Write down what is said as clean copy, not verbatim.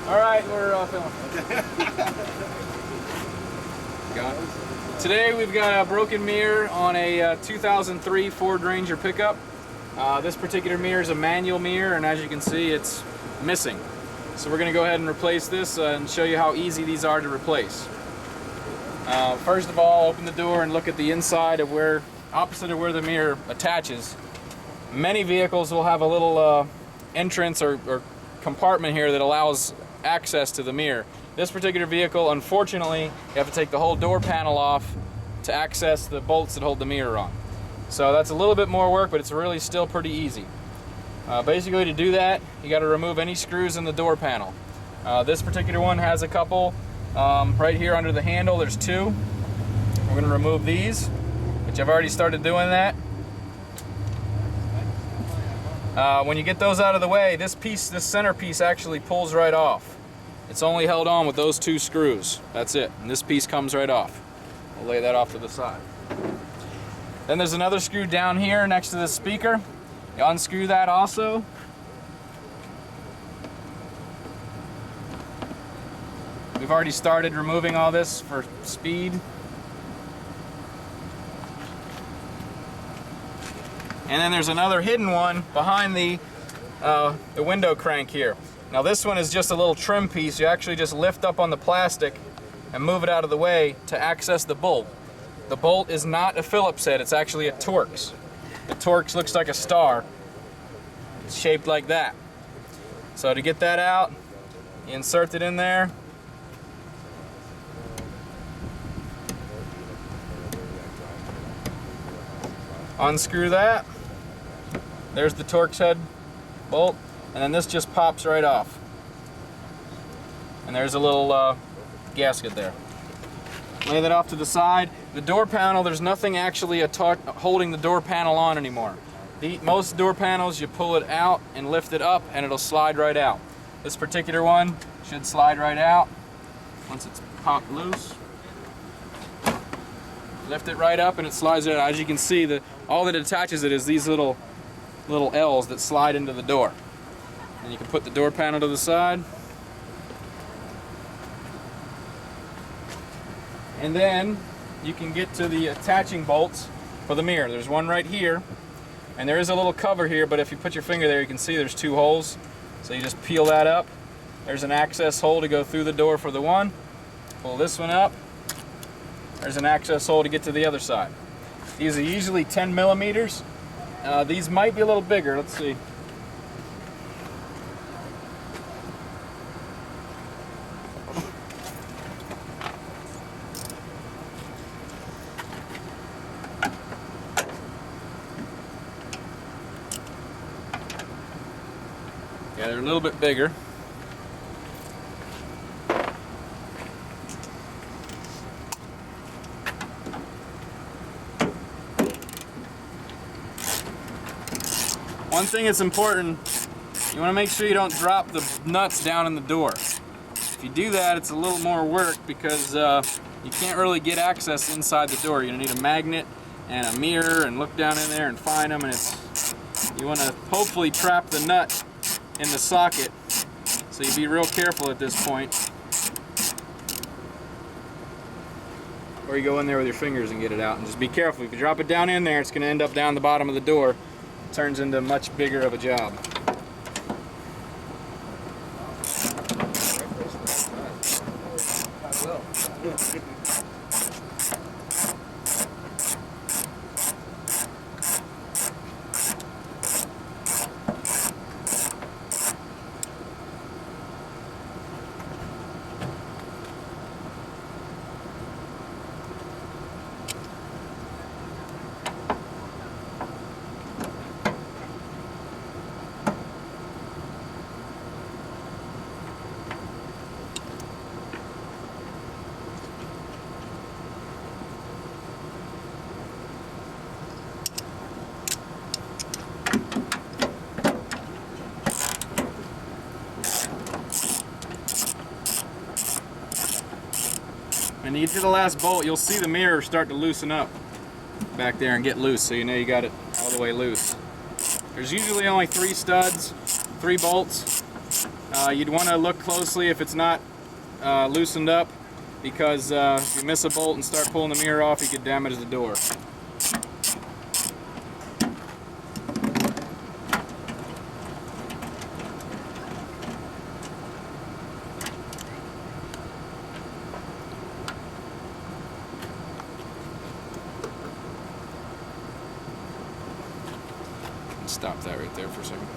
All right, we're filming. Today we've got a broken mirror on a 2003 Ford Ranger pickup. This particular mirror is a manual mirror, and as you can see, it's missing. So we're going to go ahead and replace this and show you how easy these are to replace. First of all, open the door and look at the inside of opposite of where the mirror attaches. Many vehicles will have a little entrance or compartment here that allows access to the mirror. This particular vehicle, unfortunately, you have to take the whole door panel off to access the bolts that hold the mirror on. So that's a little bit more work, but it's really still pretty easy. Basically, to do that, you got to remove any screws in the door panel. This particular one has a couple right here under the handle. There's two. We're going to remove these, which I've already started doing that. When you get those out of the way, this center piece actually pulls right off. It's only held on with those two screws. That's it. And this piece comes right off. We'll lay that off to the side. Then there's another screw down here next to the speaker. You unscrew that also. We've already started removing all this for speed. And then there's another hidden one behind the window crank here. Now this one is just a little trim piece. You actually just lift up on the plastic and move it out of the way to access the bolt. The bolt is not a Phillips head, it's actually a Torx. The Torx looks like a star. It's shaped like that. So to get that out, you insert it in there. Unscrew that. There's the Torx head bolt, and then this just pops right off. And there's a little gasket there. Lay that off to the side. The door panel, there's nothing actually holding the door panel on anymore. Most door panels, you pull it out and lift it up, and it'll slide right out. This particular one should slide right out once it's popped loose. Lift it right up and it slides right out. As you can see, all that attaches it is these little L's that slide into the door. And you can put the door panel to the side. And then you can get to the attaching bolts for the mirror. There's one right here, and there is a little cover here, but if you put your finger there, you can see there's two holes. So you just peel that up. There's an access hole to go through the door for the one. Pull this one up. There's an access hole to get to the other side. These are usually 10 millimeters. These might be a little bigger. Let's see. Yeah, they're a little bit bigger. One thing that's important, you want to make sure you don't drop the nuts down in the door. If you do that, it's a little more work because you can't really get access inside the door. You're going to need a magnet and a mirror and look down in there and find them, and you want to hopefully trap the nut in the socket, so you be real careful at this point. Or you go in there with your fingers and get it out, and just be careful. If you drop it down in there, it's going to end up down the bottom of the door. It turns into much bigger of a job. When you get to the last bolt, you'll see the mirror start to loosen up back there and get loose, so you know you got it all the way loose. There's usually only 3 studs, 3 bolts. You'd want to look closely if it's not loosened up, because if you miss a bolt and start pulling the mirror off, you could damage the door. Stop that right there for a second.